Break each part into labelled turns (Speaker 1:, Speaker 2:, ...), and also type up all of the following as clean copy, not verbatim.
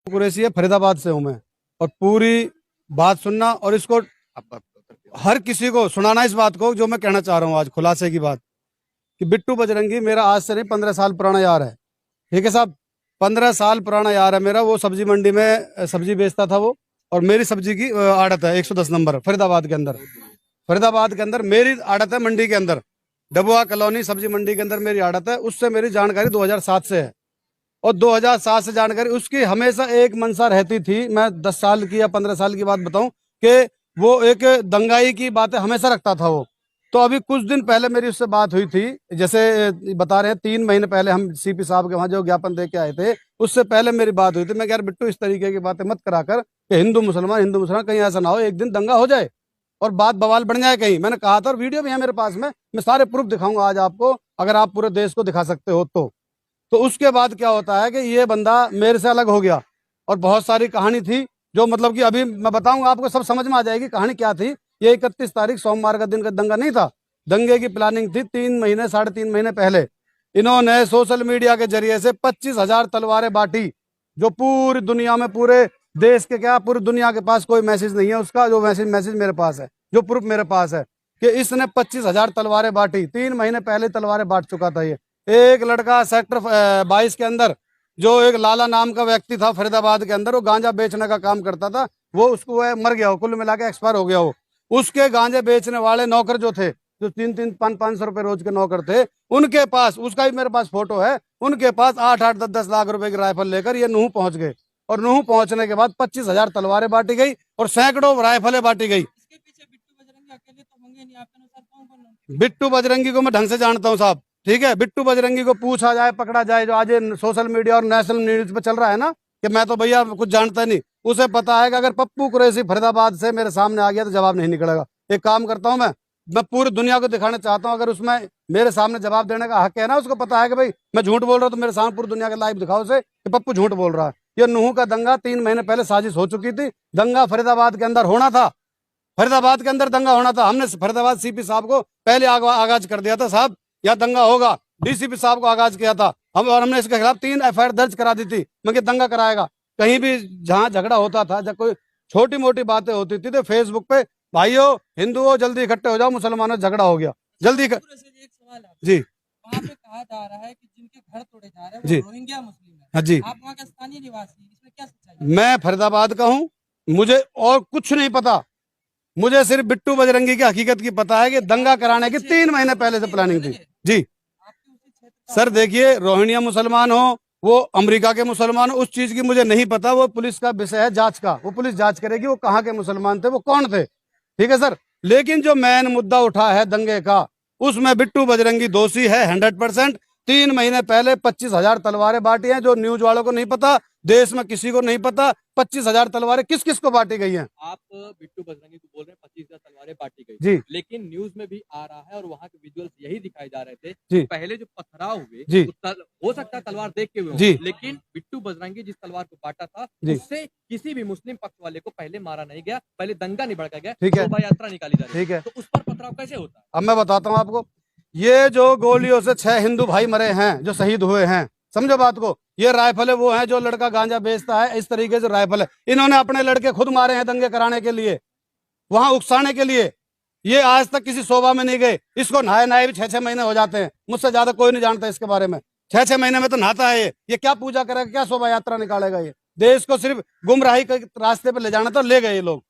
Speaker 1: कुरैशी है, फरीदाबाद से हूँ मैं। और पूरी बात सुनना और इसको हर किसी को सुनाना इस बात को जो मैं कहना चाह रहा हूँ आज खुलासे की बात कि बिट्टू बजरंगी मेरा आज से नहीं 15 साल पुराना यार है। ठीक है साहब, 15 साल पुराना यार है मेरा। वो सब्जी मंडी में सब्जी बेचता था वो, और मेरी सब्जी की आड़त है 110 नंबर फरीदाबाद के अंदर। फरीदाबाद के अंदर मेरी आड़त है, मंडी के अंदर डबुआ कॉलोनी सब्जी मंडी के अंदर मेरी आड़त है। उससे मेरी जानकारी 2007 से है, और 2007 से जानकारी उसकी हमेशा एक मनसा रहती थी। मैं 10 साल की या 15 साल की बात बताऊं कि वो एक दंगाई की बातें हमेशा रखता था वो। तो अभी कुछ दिन पहले मेरी उससे बात हुई थी, जैसे बता रहे हैं 3 महीने पहले हम सीपी साहब के वहां जो ज्ञापन दे के आए थे, उससे पहले मेरी बात हुई थी। मैं यार बिट्टू इस तरीके की बातें मत करा कर कि हिंदू मुसलमान कहीं ऐसा ना हो एक दिन दंगा हो जाए और बात बवाल बढ़ जाए कहीं। मैंने कहा था, और वीडियो भी है मेरे पास में, मैं सारे प्रूफ दिखाऊंगा आज आपको, अगर आप पूरे देश को दिखा सकते हो तो उसके बाद क्या होता है कि ये बंदा मेरे से अलग हो गया। और बहुत सारी कहानी थी जो मतलब कि अभी मैं बताऊंगा आपको, सब समझ में आ जाएगी कहानी क्या थी। ये 31 तारीख सोमवार का दिन का दंगा नहीं था। दंगे की प्लानिंग थी 3 महीने 3.5 महीने पहले। इन्होंने सोशल मीडिया के जरिए से 25,000 तलवारें बांटी, जो पूरी दुनिया में, पूरे देश के क्या पूरी दुनिया के पास कोई मैसेज नहीं है उसका, जो मैसेज मेरे पास है, जो प्रूफ मेरे पास है कि इसने 25,000 तलवारें बांटी। 3 महीने पहले तलवारें बांट चुका था ये। एक लड़का सेक्टर 22 के अंदर, जो एक लाला नाम का व्यक्ति था फरीदाबाद के अंदर, वो गांजा बेचने का काम करता था। वो उसको मर गया, वो कुल मिला के एक्सपायर हो गया वो। उसके गांजे बेचने वाले नौकर जो थे, जो 300-500 रुपए रोज के नौकर थे, उनके पास, उसका भी मेरे पास फोटो है, उनके पास 8-8 10-10 लाख रुपए की राइफल लेकर ये नूह पहुंच गए। और नूह पहुंचने के बाद 25,000 तलवारें बांटी गई और सैकड़ों राइफलें बांटी गई।
Speaker 2: इसके पीछे बिट्टू बजरंगी अकेले तो होंगे नहीं, आपके अनुसार कौन कौन होंगे?
Speaker 1: बिट्टू बजरंगी को मैं ढंग से जानता हूँ साहब, ठीक है। बिट्टू बजरंगी को पूछा जाए, पकड़ा जाए, जो आज सोशल मीडिया और नेशनल न्यूज पे चल रहा है ना कि मैं तो भैया कुछ जानता नहीं, उसे पता है कि अगर पप्पू कुरैशी फरीदाबाद से मेरे सामने आ गया तो जवाब नहीं निकलेगा। एक काम करता हूँ, मैं पूरी दुनिया को दिखाना चाहता हूँ, अगर उसमें मेरे सामने जवाब देने का हक है ना, उसको पता है कि भाई मैं झूठ बोल रहा हूँ, तो मेरे सामने पूरी दुनिया के लाइव दिखाओ उसे कि पप्पू झूठ बोल रहा है। ये नूह का दंगा 3 महीने पहले साजिश हो चुकी थी। दंगा फरीदाबाद के अंदर होना था, फरीदाबाद के अंदर दंगा होना था। हमने फरीदाबाद सीपी साहब को पहले आगाज कर दिया था, साहब यह दंगा होगा। डीसीपी साहब को आगाज किया था हम, और हमने इसके खिलाफ 3 FIR दर्ज करा दी थी। मैं दंगा कराएगा कहीं भी जहां झगड़ा होता था, जब कोई छोटी मोटी बातें होती थी तो फेसबुक पे, भाइयों हिंदुओं जल्दी इकट्ठे हो जाओ, मुसलमानों से झगड़ा हो गया जल्दी
Speaker 2: एक सवाल है
Speaker 1: जी
Speaker 2: वहाँ पे कहा जा रहा है कि जिनके घर तोड़े जा रहे हैं
Speaker 1: जी,
Speaker 2: वो रोहिंग्या मुस्लिम है।
Speaker 1: हाँ जी।
Speaker 2: आप वहाँ के स्थानीय निवासी, इसमें क्या सच्चाई है?
Speaker 1: मैं फरीदाबाद का हूँ, मुझे और कुछ नहीं पता। मुझे सिर्फ बिट्टू बजरंगी की हकीकत की पता है कि दंगा कराने की 3 महीने पहले से प्लानिंग थी जी।
Speaker 2: आपके उसी क्षेत्र का
Speaker 1: सर देखिए, रोहिंग्या मुसलमान हो, वो अमेरिका के मुसलमान हो, उस चीज की मुझे नहीं पता। वो पुलिस का विषय है जांच का, वो पुलिस जांच करेगी वो कहाँ के मुसलमान थे, वो कौन थे, ठीक है सर। लेकिन जो मेन मुद्दा उठा है दंगे का, उसमें बिट्टू बजरंगी दोषी है 100%। 3 महीने पहले 25,000 तलवारें बांटी हैं, जो न्यूज वालों को नहीं पता, देश में किसी को नहीं पता 25,000 तलवारें किस किस को बांटी गई हैं।
Speaker 3: आप बिट्टू बजरंगी को बोल रहे हैं 25,000 तलवारें बांटी गई,
Speaker 1: जी
Speaker 3: लेकिन न्यूज में भी आ रहा है और वहाँ के विजुअल्स यही दिखाए जा रहे थे
Speaker 1: जी
Speaker 3: कि पहले जो पथराव हुए
Speaker 1: जी
Speaker 3: हो सकता है तलवार देख के हुए
Speaker 1: जी,
Speaker 3: हों, लेकिन बिट्टू बजरंगी जिस तलवार को बांटा था
Speaker 1: जी,
Speaker 3: उससे किसी भी मुस्लिम पक्ष वाले को पहले मारा नहीं गया, पहले दंगा नहीं भड़का गया,
Speaker 1: ठीक है,
Speaker 3: शोभा यात्रा निकाली जा रही
Speaker 1: ठीक है।
Speaker 3: तो उस पर पथराव कैसे होता है?
Speaker 1: अब मैं बताता हूँ आपको, ये जो गोलियों से 6 हिंदू भाई मरे हैं, जो शहीद हुए हैं, समझो बात को। ये राइफल वो हैं जो लड़का गांजा बेचता है, इस तरीके से राइफल है। इन्होंने अपने लड़के खुद मारे हैं दंगे कराने के लिए, वहां उकसाने के लिए। ये आज तक किसी शोभा में नहीं गए। इसको नहाए नहाए भी 6-6 महीने हो जाते हैं, मुझसे ज्यादा कोई नहीं जानता इसके बारे में। 6-6 महीने में तो नहाता है ये क्या पूजा करेगा, क्या शोभा यात्रा निकालेगा। ये देश को सिर्फ गुमराही के रास्ते पर ले जाना था, ले गए ये लोग।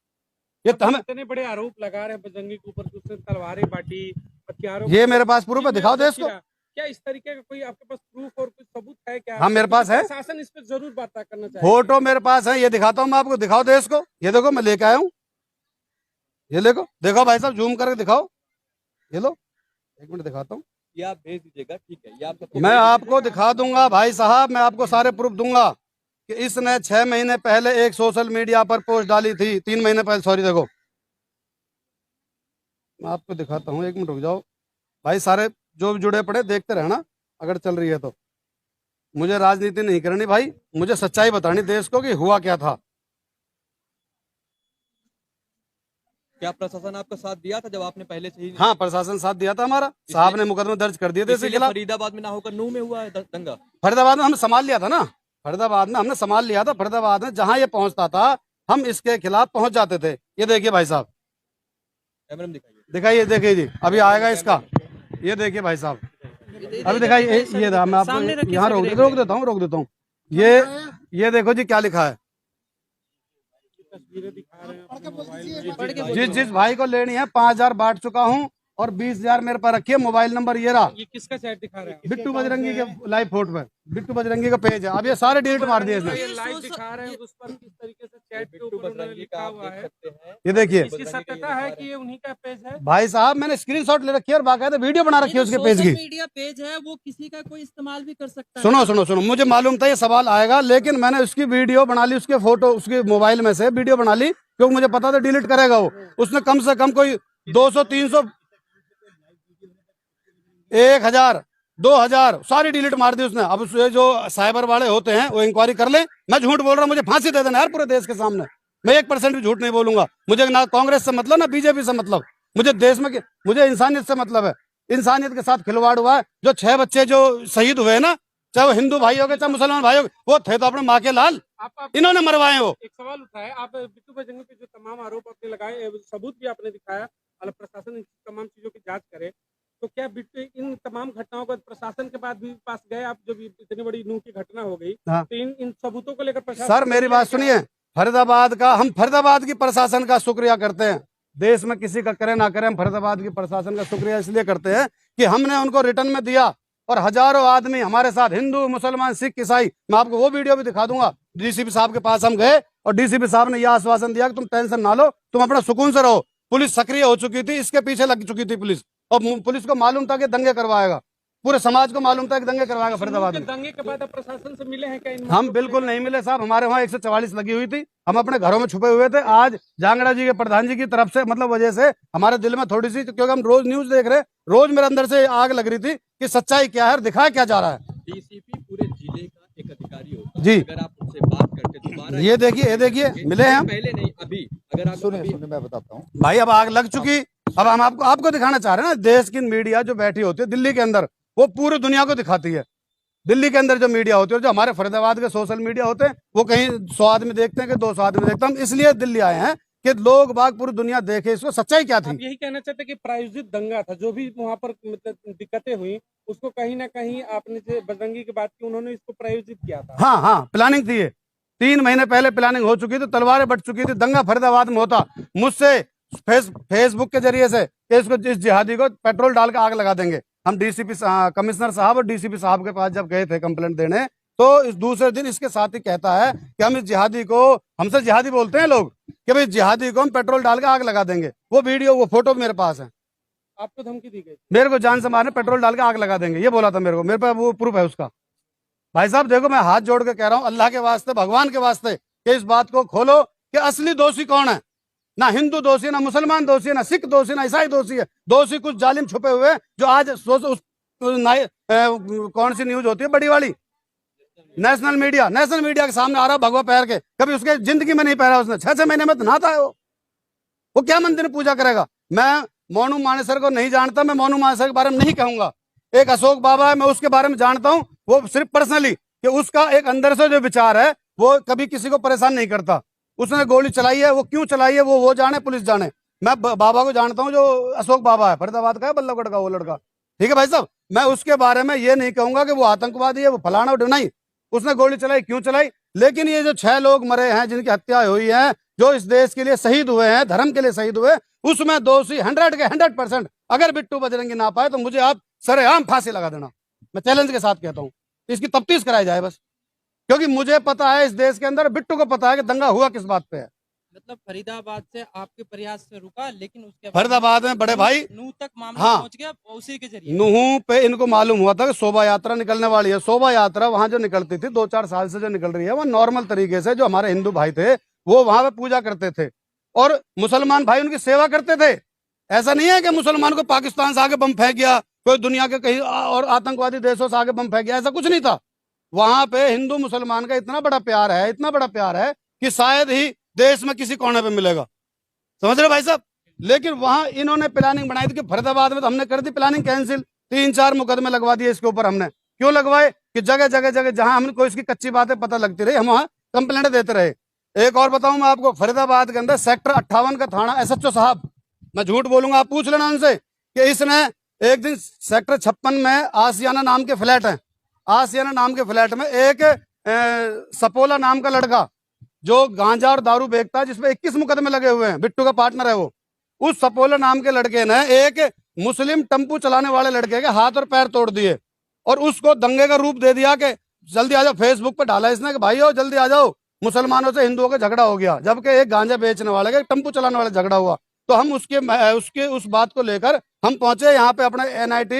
Speaker 1: ये तो हमें
Speaker 4: इतने बड़े आरोप लगा रहे हैं बजरंगी के ऊपर, उसने तलवारें बांटी, हथियारों
Speaker 1: ये मेरे पास प्रूफ है, दिखाओ देश को।
Speaker 4: क्या इस तरीके का कोई आपके पास प्रूफ और कुछ सबूत है क्या?
Speaker 1: हाँ मेरे पास है,
Speaker 4: प्रशासन इस पर जरूर बात करना चाहिए।
Speaker 1: फोटो मेरे पास है, ये दिखाता हूँ मैं आपको, दिखाओ देश को। ये देखो मैं लेके आया हूँ, ये देखो, देखो भाई साहब जूम करके दिखाओ, ये लो, 1 मिनट दिखाता हूँ।
Speaker 3: ये आप भेज दीजिएगा, ठीक है, ये आप सबको
Speaker 1: मैं
Speaker 3: भेज
Speaker 1: आपको दिखा दूंगा भाई साहब, मैं आपको सारे प्रूफ दूंगा कि इसने 6 महीने पहले एक सोशल मीडिया पर पोस्ट डाली थी, 3 महीने पहले, सॉरी। देखो मैं आपको दिखाता हूँ, 1 मिनट रुक जाओ भाई। सारे जो भी जुड़े पड़े देखते रहना, अगर चल रही है तो। मुझे राजनीति नहीं करनी भाई, मुझे सच्चाई बतानी देश को कि हुआ क्या था।
Speaker 3: क्या प्रशासन आपका साथ दिया था जब आपने पहले से ही?
Speaker 1: हाँ प्रशासन साथ दिया था हमारा, साहब ने मुकदमे दर्ज कर दिए थे इसके
Speaker 3: इसीलिए
Speaker 1: खिलाफ।
Speaker 3: फरीदाबाद में ना होकर नूह में हुआ है दंगा?
Speaker 1: फरीदाबाद में हमने संभाल लिया था ना, फरीदाबाद में हमने संभाल लिया था। फरीदाबाद में जहां ये पहुंचता था हम इसके खिलाफ पहुंच जाते थे। ये देखिए भाई साहब,
Speaker 3: कैमरे में दिखाइए।
Speaker 1: दिखाइए, देखिए जी, अभी आएगा इसका। ये देखिए भाई साहब, अभी दिखाइए। ये मैं
Speaker 2: सामने
Speaker 1: आपको
Speaker 2: रखिए
Speaker 1: यहाँ
Speaker 2: सर,
Speaker 1: रोक देता हूँ। ये देखो जी क्या लिखा है।
Speaker 4: तस्वीरें दिखा रहे हैं अपने मोबाइल में।
Speaker 1: जिस भाई को लेनी है 5,000 बांट चुका हूँ और 20,000 मेरे पास रखिए। मोबाइल नंबर ये रहा,
Speaker 4: ये किसका चैट दिखा रहे हैं?
Speaker 1: बिट्टू बजरंगी के लाइव फोटो पे, बिट्टू बजरंगी का पेज है। अब ये सारे डिलीट मार दिए इसने।
Speaker 4: ये लाइव दिखा रहे हैं, उस पर किस तरीके से चैट के ऊपर उन्होंने लिखा हुआ है।
Speaker 1: ये देखिए
Speaker 4: इसकी सत्यता है कि ये उन्हीं का पेज है?
Speaker 1: भाई साहब, मैंने स्क्रीनशॉट ले रखी है और बाकायदा वीडियो बना रखी है उसके पेज की।
Speaker 2: मीडिया पेज है, वो किसी का कोई इस्तेमाल भी कर सकता है।
Speaker 1: सुनो, मुझे मालूम था ये सवाल आएगा, लेकिन मैंने उसकी वीडियो बना ली, उसके फोटो उसके मोबाइल में से वीडियो बना ली, क्योंकि मुझे पता था डिलीट करेगा वो। उसने कम से कम कोई 200, 300, 1,000, 2,000 सारी डिलीट मार दी उसने। अब उससे जो साइबर वाले होते हैं वो इंक्वायरी कर ले। मैं झूठ बोल रहा हूँ, मुझे फांसी दे देना यार पूरे देश के सामने। मैं 1% भी झूठ नहीं बोलूंगा। मुझे ना कांग्रेस से मतलब, ना बीजेपी से मतलब। मुझे देश में, मुझे इंसानियत से मतलब है। इंसानियत के साथ खिलवाड़ हुआ है। जो 6 बच्चे जो शहीद हुए ना, चाहे वो हिंदू भाई हो गए चाहे मुसलमान भाई हो गए, वो थे तो अपने माँ के लाल, इन्होंने मरवाए। वो
Speaker 4: एक सवाल उठाया, आप बिट्टू बजरंगी पे जो तमाम आरोप आपने लगाए, सबूत भी आपने दिखाया, और प्रशासन इन तमाम चीजों की जांच करे, तो क्या बिट्टू इन तमाम घटनाओं को प्रशासन के बाद भी पास गए? आप जब इतनी बड़ी नूह की घटना हो गई,
Speaker 1: हाँ।
Speaker 4: तो इन सबूतों को लेकर प्रशासन,
Speaker 1: सर मेरी बात सुनिए, हम फरीदाबाद की प्रशासन का शुक्रिया करते हैं। देश में किसी का करे ना करे, हम फरीदाबाद की प्रशासन का शुक्रिया इसलिए करते हैं कि हमने उनको रिटर्न में दिया, और हजारों आदमी हमारे साथ, हिंदू, मुसलमान, सिख, ईसाई। मैं आपको वो वीडियो भी दिखा दूंगा। डीसीपी साहब के पास हम गए और डीसीपी साहब ने यह आश्वासन दिया कि तुम टेंशन ना लो, तुम अपना सुकून से रहो। पुलिस सक्रिय हो चुकी थी, इसके पीछे लग चुकी थी पुलिस, और पुलिस को मालूम था कि दंगे करवाएगा, पूरे समाज को मालूम था कि दंगे करवाएगा फरीदाबाद में।
Speaker 4: दंगे के बाद आप प्रशासन से मिले हैं क्या?
Speaker 1: हम बिल्कुल नहीं मिले साहब, हमारे वहाँ 144 लगी हुई थी, हम अपने घरों में छुपे हुए थे। आज जांगड़ा जी के प्रधान जी की तरफ से मतलब वजह से हमारे दिल में थोड़ी सी, क्योंकि हम रोज न्यूज देख रहे, रोज मेरे अंदर से आग लग रही थी कि सच्चाई क्या है और दिखाया क्या जा रहा है।
Speaker 3: डीसीपी पूरे जिले का एक अधिकारी होता है।
Speaker 1: जी।
Speaker 3: अगर आप उनसे बात करके दोबारा,
Speaker 1: ये देखिए मिले हैं हम।
Speaker 3: पहले नहीं अभी, अगर आप
Speaker 5: सुने मैं बताता हूँ
Speaker 1: भाई, अब आग लग चुकी, अब हम आपको दिखाना चाह रहे हैं ना। देश की मीडिया जो बैठी होती है दिल्ली के अंदर, वो पूरी दुनिया को दिखाती है। दिल्ली के अंदर जो मीडिया होती है, जो हमारे फरीदाबाद के सोशल मीडिया होते हैं, वो कहीं 100 आदमी देखते हैं कि 200 आदमी देखते हैं। हम इसलिए दिल्ली आए हैं कि लोग बाग पूरी दुनिया देखे इसको, सच्चाई क्या थी।
Speaker 4: आप यही कहना चाहते कि प्रायोजित दंगा था, जो भी वहाँ पर मतलब दिक्कतें हुई, उसको कहीं ना कहीं आपने जो बजरंगी की बात की, उन्होंने इसको प्रायोजित किया था?
Speaker 1: हाँ, प्लानिंग थी ये। 3 महीने पहले प्लानिंग हो चुकी थी, तलवारें बट चुकी थी, दंगा फरीदाबाद में होता। मुझसे फेसबुक के जरिए से कि इसको, इस जिहादी को पेट्रोल डाल के आग लगा देंगे। हम डीसीपी कमिश्नर साहब और डीसीपी साहब के पास जब गए थे कंप्लेंट देने, तो इस दूसरे दिन इसके साथ ही कहता है कि हम इस जिहादी को, हमसे जिहादी बोलते हैं लोग, कि भाई जिहादी को हम पेट्रोल डाल के आग लगा देंगे। वो वीडियो, वो फोटो मेरे पास है।
Speaker 4: आपको धमकी दी गई?
Speaker 1: मेरे को जान से मारने, पेट्रोल डाल के आग लगा देंगे, ये बोला था मेरे पास वो प्रूफ है उसका। भाई साहब देखो, मैं हाथ जोड़ के कह रहा हूँ, अल्लाह के वास्ते, भगवान के वास्ते, कि इस बात को खोलो कि असली दोषी कौन है। ना हिंदू दोषी, ना मुसलमान दोषी, ना सिख दोषी, ना ईसाई दोषी है। दोषी कुछ जालिम छुपे हुए, जो आज कौन सी न्यूज होती है बड़ी वाली, नेशनल मीडिया के सामने आ रहा भगवा पैर के। कभी उसके जिंदगी में नहीं पहरा उसने, 6 महीने में तो नहाता है वो क्या मंदिर में पूजा करेगा। मैं मोनू मानेसर को नहीं जानता, मैं मोनू मानेसर के बारे में नहीं कहूंगा। एक अशोक बाबा है, मैं उसके बारे में जानता हूं, वो सिर्फ पर्सनली, कि उसका एक अंदर से जो विचार है वो कभी किसी को परेशान नहीं करता। उसने गोली चलाई है, वो क्यों चलाई है वो जाने, पुलिस जाने। मैं बाबा को जानता हूं, जो अशोक बाबा है, फरीदाबाद का है, बल्लभगढ़ का वो लड़का, ठीक है भाई साहब। मैं उसके बारे में ये नहीं कहूंगा कि वो आतंकवादी है, वो फलाना नहीं। उसने गोली चलाई, क्यों चलाई। लेकिन ये जो 6 लोग मरे हैं, जिनकी हत्या हुई है, जो इस देश के लिए शहीद हुए हैं, धर्म के लिए शहीद हुए, उसमें दोषी 100 के 100%। अगर बिट्टू बजरंगी ना पाए तो मुझे आप सरेआम फांसी लगा देना, मैं चैलेंज के साथ कहता हूं। इसकी तफ्तीश कराई जाए बस, क्योंकि मुझे पता है इस देश के अंदर, बिट्टू को पता है कि दंगा हुआ किस बात पे है।
Speaker 2: मतलब फरीदाबाद से आपके प्रयास से रुका, लेकिन उसके बाद
Speaker 1: फरीदाबाद में बड़े भाई
Speaker 2: नूह तक मामला
Speaker 1: हाँ,
Speaker 2: पहुंच गया उसी के जरिए।
Speaker 1: नूह पे इनको मालूम हुआ था कि शोभा यात्रा निकलने वाली है। शोभा यात्रा वहां जो निकलती थी 2-4 साल से जो निकल रही है, वो नॉर्मल तरीके से, जो हमारे हिंदू भाई थे वो वहां पे पूजा करते थे, और मुसलमान भाई उनकी सेवा करते थे। ऐसा नहीं है कि मुसलमान को पाकिस्तान से आगे बम फेंक गया, कोई दुनिया के कहीं और आतंकवादी देशों से आगे बम फेंक गया, ऐसा कुछ नहीं था। वहां पे हिंदू मुसलमान का इतना बड़ा प्यार है, इतना बड़ा प्यार है कि शायद ही देश में किसी कोने पे मिलेगा, समझ रहे भाई साहब। लेकिन वहां इन्होंने प्लानिंग बनाई थी कि फरीदाबाद में, तो हमने कर दी प्लानिंग कैंसिल, 3-4 मुकदमे लगवा दिए इसके ऊपर हमने, क्यों लगवाए कि जगह जगह जगह जहां हमको इसकी कच्ची बातें पता लगती रही हम वहां कंप्लेंट देते रहे। एक और बताऊं मैं आपको, फरीदाबाद के अंदर सेक्टर 58 का थाना SHO साहब, मैं झूठ बोलूंगा आप पूछ लेना उनसे, कि इसने एक दिन सेक्टर 56 में आसियाना नाम के फ्लैट है, आसियाना नाम के फ्लैट में एक सपोला नाम का लड़का जो गांजा और दारू बेचता है, जिसपे 21 मुकदमे लगे हुए हैं, बिट्टू का पार्टनर है वो, उस सपोला नाम के लड़के ने एक मुस्लिम टेम्पू चलाने वाले लड़के के हाथ और पैर तोड़ दिए और उसको दंगे का रूप दे दिया कि जल्दी आ जाओ। फेसबुक पे डाला इसने कि भाई हो जल्दी आ जाओ, मुसलमानों से हिंदुओं का झगड़ा हो गया, जबकि एक गांजा बेचने वाले का टेम्पू चलाने वाला झगड़ा हुआ। तो हम उसके उस बात को लेकर हम पहुंचे यहाँ पे अपने NIT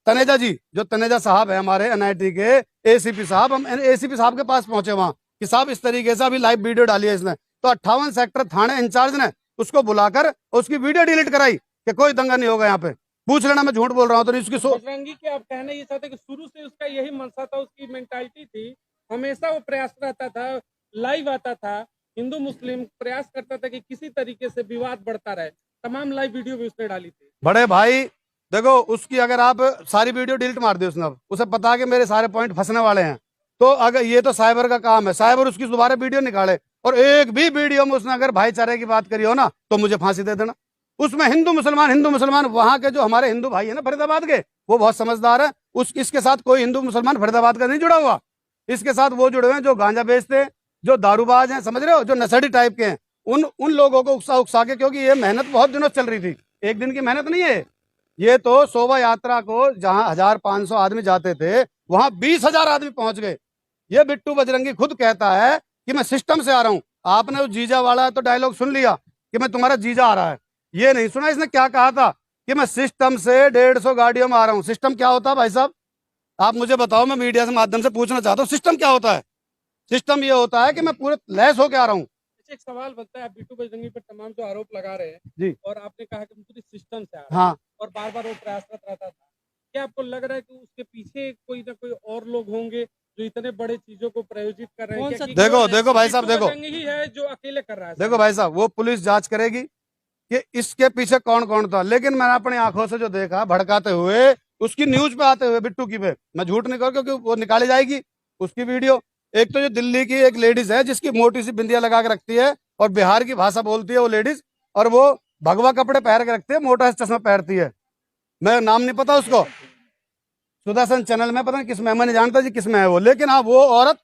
Speaker 1: तनेजा जी, जो तनेजा साहब है हमारे NIT के ACP साहब, हम ACP साहब के पास पहुंचे वहां कि साहब इस तरीके से अभी लाइव वीडियो डाली है इसने। तो 58 सेक्टर थाने इंचार्ज ने उसको बुलाकर उसकी वीडियो डिलीट कराई कि कोई दंगा नहीं होगा यहाँ पे। पूछ लेना मैं झूठ बोल रहा हूँ तो नहीं उसकी
Speaker 4: बजरंगी के आप कहना ये चाहते कि शुरू से उसका यही मनसा था, उसकी मेंटालिटी थी, हमेशा वो प्रयास रहता था, लाइव आता था, हिंदू मुस्लिम प्रयास करता था कि किसी तरीके से विवाद बढ़ता रहे, तमाम लाइव वीडियो भी उसने डाली थी।
Speaker 1: बड़े भाई देखो उसकी अगर आप सारी वीडियो डिलीट मार दी उसने, अब उसे पता है कि मेरे सारे पॉइंट फंसने वाले हैं, तो अगर ये तो साइबर का काम है, साइबर उसकी दोबारा वीडियो निकाले और एक भी वीडियो में उसने अगर भाईचारे की बात करी हो ना तो मुझे फांसी दे देना। उसमें हिंदू मुसलमान वहां के जो हमारे हिंदू भाई है ना फरीदाबाद के, वो बहुत समझदार है, इसके साथ कोई हिंदू मुसलमान फरीदाबाद का नहीं जुड़ा हुआ, इसके साथ वो जुड़े हुए हैं जो गांजा बेचते हैं, जो दारूबाज हैं, समझ रहे हो, जो नशेड़ी टाइप के हैं, उन लोगों को उकसा के, क्योंकि ये मेहनत बहुत दिनों से चल रही थी, एक दिन की मेहनत नहीं है ये। तो शोभा यात्रा को जहां 1500 आदमी जाते थे वहां 20,000 आदमी पहुंच गए। ये बिट्टू बजरंगी खुद कहता है कि मैं सिस्टम से आ रहा हूं। आपने उस जीजा वाला तो डायलॉग सुन लिया कि मैं तुम्हारा जीजा आ रहा है, ये नहीं सुना इसने क्या कहा था कि मैं सिस्टम से 150 गाड़ियों में आ रहा हूं। सिस्टम क्या होता है भाई साहब, आप मुझे बताओ, मैं मीडिया के माध्यम से पूछना चाहता हूँ, सिस्टम क्या होता है? सिस्टम ये होता है कि मैं पूरे लैस होके आ रहा हूँ।
Speaker 4: एक सवाल बनता है, आप बिट्टू बजरंगी पर तमाम जो आरोप लगा रहे हैं
Speaker 1: जी,
Speaker 4: और आपने कहा कि पूरी सिस्टम से आ रहा है,
Speaker 1: हाँ,
Speaker 4: और बार बार वो प्रयासरत रहता था, क्या आपको लग रहा है कि उसके पीछे कोई ना कोई और लोग होंगे जो इतने बड़े चीजों को प्रायोजित कर रहे हैं?
Speaker 2: कौन सा-
Speaker 4: क्या
Speaker 1: देखो भाई साहब,
Speaker 4: बिट्टू
Speaker 1: देखो
Speaker 4: बजरंगी ही है जो अकेले कर रहा है?
Speaker 1: देखो भाई साहब, वो पुलिस जांच करेगी कि इसके पीछे कौन कौन था, लेकिन मैंने अपनी आंखों से जो देखा भड़काते हुए, उसकी न्यूज पे आते हुए बिट्टू की पे, मैं झूठ नहीं करूँ क्योंकि वो निकाली जाएगी उसकी वीडियो। एक तो जो दिल्ली की एक लेडीज है जिसकी मोटी सी बिंदिया लगा के रखती है और बिहार की भाषा बोलती है वो लेडीज, और वो भगवा कपड़े पहन के रखती है, मोटा सा चश्मा पहनती है, मैं नाम नहीं पता उसको, सुदर्शन चैनल में पता नहीं किस में, मैं नहीं जानता जी किस में है वो, लेकिन हाँ वो औरत,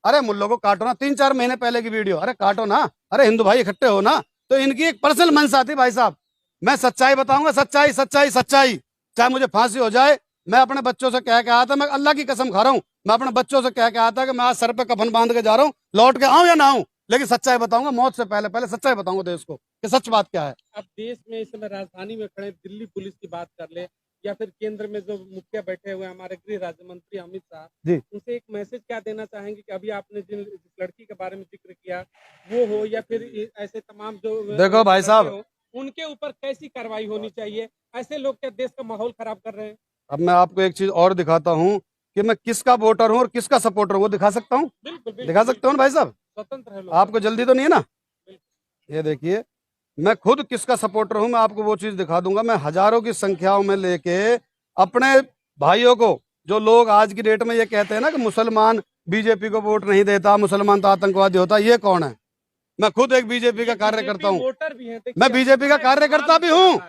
Speaker 1: अरे मुल्लों को काटो ना, 3-4 महीने पहले की वीडियो, अरे काटो ना, अरे हिंदू भाई इकट्ठे हो ना। तो इनकी एक पर्सनल मंशा थी भाई साहब, मैं सच्चाई बताऊंगा, सच्चाई सच्चाई सच्चाई, चाहे मुझे फांसी हो जाए। मैं अपने बच्चों से कह के आया था, मैं अल्लाह की कसम खा रहा हूँ, मैं अपने बच्चों से कह के आया था कि मैं आज सर पे कफन बांध के जा रहा हूँ, लौट के आऊं या ना आऊं, लेकिन सच्चाई बताऊंगा, मौत से पहले पहले सच्चाई बताऊंगा देश को कि सच बात क्या है।
Speaker 4: अब देश में इस समय राजधानी में खड़े दिल्ली पुलिस की बात कर ले, या फिर केंद्र में जो मुखिया बैठे हुए हैं हमारे गृह राज्य मंत्री अमित शाह
Speaker 1: जी,
Speaker 4: उनसे एक मैसेज क्या देना चाहेंगे कि अभी आपने जिस लड़की के बारे में जिक्र किया वो हो, या फिर ऐसे तमाम जो
Speaker 1: देखो भाई
Speaker 4: लड़के
Speaker 1: साहब,
Speaker 4: हो, उनके ऊपर कैसी कार्रवाई होनी चाहिए? ऐसे लोग क्या देश का माहौल खराब कर रहे हैं?
Speaker 1: अब मैं आपको एक चीज और दिखाता हूँ कि मैं किसका वोटर हूँ और किसका सपोर्टर हूँ, वो दिखा सकता हूँ,
Speaker 4: बिल्कुल बिल्कुल,
Speaker 1: दिखा सकता हूँ ना भाई साहब,
Speaker 4: स्वतंत्र है लोग।
Speaker 1: आपको जल्दी तो नहीं है ना? ये देखिए, मैं खुद किसका सपोर्टर हूं, मैं आपको वो चीज दिखा दूंगा। मैं हजारों की संख्याओं में लेके अपने भाइयों को, जो लोग आज की डेट में ये कहते हैं ना कि मुसलमान बीजेपी को वोट नहीं देता, मुसलमान तो आतंकवादी होता, ये कौन है? मैं खुद एक बीजेपी का कार्यकर्ता हूँ,
Speaker 4: वोटर भी हैं, देखिए,
Speaker 1: मैं बीजेपी का कार्यकर्ता भी हूँ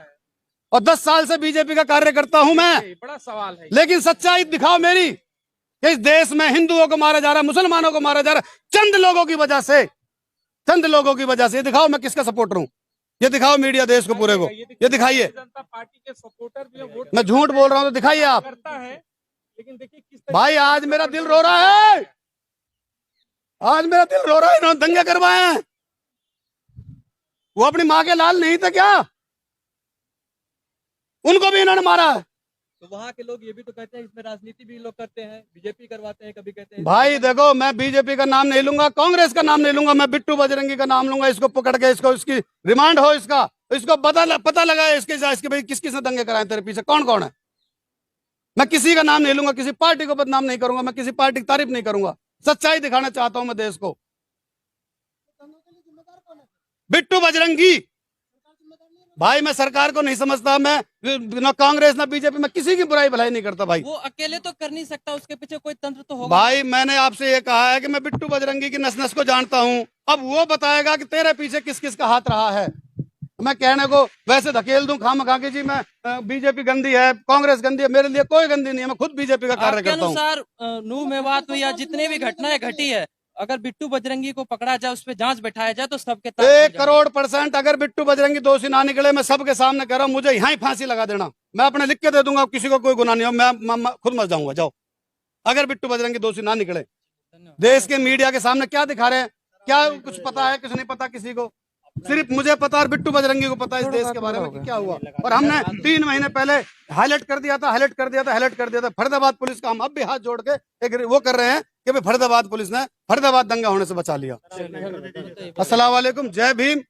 Speaker 1: और 10 साल से बीजेपी का कार्यकर्ता हूं मैं,
Speaker 4: बड़ा सवाल है।
Speaker 1: लेकिन सच्चाई दिखाओ मेरी कि इस देश में हिंदुओं को मारा जा रहा है, मुसलमानों को मारा जा रहा है, चंद लोगों की वजह से, चंद लोगों की वजह से। ये दिखाओ मैं किसका सपोर्टर हूँ, ये दिखाओ मीडिया देश को पूरे को, ये दिखाइए।
Speaker 4: जनता पार्टी के सपोर्टर भी हैं, वोट
Speaker 1: मैं झूठ बोल रहा हूँ तो दिखाइए आप।
Speaker 4: करता है, लेकिन देखिए किस
Speaker 1: भाई आज मेरा दिल रो रहा है, आज मेरा दिल रो रहा है, इन्होंने दंगे करवाए हैं, वो अपनी माँ के लाल नहीं थे क्या? उनको भी इन्होंने मारा है।
Speaker 3: तो वहाँ के लोग ये भी तो कहते हैं इसमें राजनीति भी लोग करते हैं, बीजेपी करवाते हैं, कभी कहते हैं।
Speaker 1: भाई देखो, मैं बीजेपी का नाम नहीं लूंगा, कांग्रेस का नाम नहीं लूंगा, मैं बिट्टू बजरंगी का नाम लूंगा। इसको पकड़ के इसकी रिमांड हो, इसको पता लगा इसके भाई किस किसने दंगे कराए तेरे पीछे, कौन कौन है। मैं किसी का नाम नहीं लूंगा, किसी पार्टी को बदनाम नहीं करूंगा, मैं किसी पार्टी की तारीफ नहीं करूंगा, सच्चाई दिखाना चाहता हूं मैं देश को। बिट्टू बजरंगी भाई मैं सरकार को नहीं समझता, मैं ना कांग्रेस ना बीजेपी, मैं किसी की बुराई भलाई नहीं करता भाई।
Speaker 2: वो अकेले तो कर नहीं सकता, उसके पीछे कोई तंत्र तो होगा।
Speaker 1: भाई मैंने आपसे ये कहा है कि मैं बिट्टू बजरंगी की नस नस को जानता हूं, अब वो बताएगा कि तेरे पीछे किस किस का हाथ रहा है। मैं कहने को वैसे धकेल दूं खामखा के जी, मैं बीजेपी गंदी है, कांग्रेस गंदी है, मेरे लिए कोई गंदी नहीं है, मैं खुद बीजेपी का कार्य
Speaker 2: आपके
Speaker 1: करता हूँ।
Speaker 2: अनुसार नूह मेवात हुई या जितने भी घटनाएं घटी है, अगर बिट्टू बजरंगी को पकड़ा जाए, उस पर जांच बैठाया जाए तो सबके तार खुल जाएंगे।
Speaker 1: 1,00,00,000% अगर बिट्टू बजरंगी दोषी ना निकले, मैं सबके सामने कह रहा हूं, मुझे यहाँ ही फांसी लगा देना, मैं अपने लिख के दे दूंगा, किसी को कोई गुनाह नहीं हो, मैं खुद मर जाऊंगा। जाओ, अगर बिट्टू बजरंगी दोषी ना निकले।
Speaker 2: धन्यवाद।
Speaker 1: देश के मीडिया के सामने क्या दिखा रहे हैं, क्या कुछ पता है, कुछ नहीं पता किसी को, सिर्फ मुझे पता और बिट्टू बजरंगी को पता इस देश के बारे में कि क्या हुआ। और हमने 3 महीने पहले हाईलाइट कर दिया था फरीदाबाद पुलिस का हम अब भी हाथ जोड़ के एक वो कर रहे हैं कि भाई फरीदाबाद पुलिस ने फरीदाबाद दंगा होने से बचा लिया। अस्सलाम वालेकुम, जय भीम।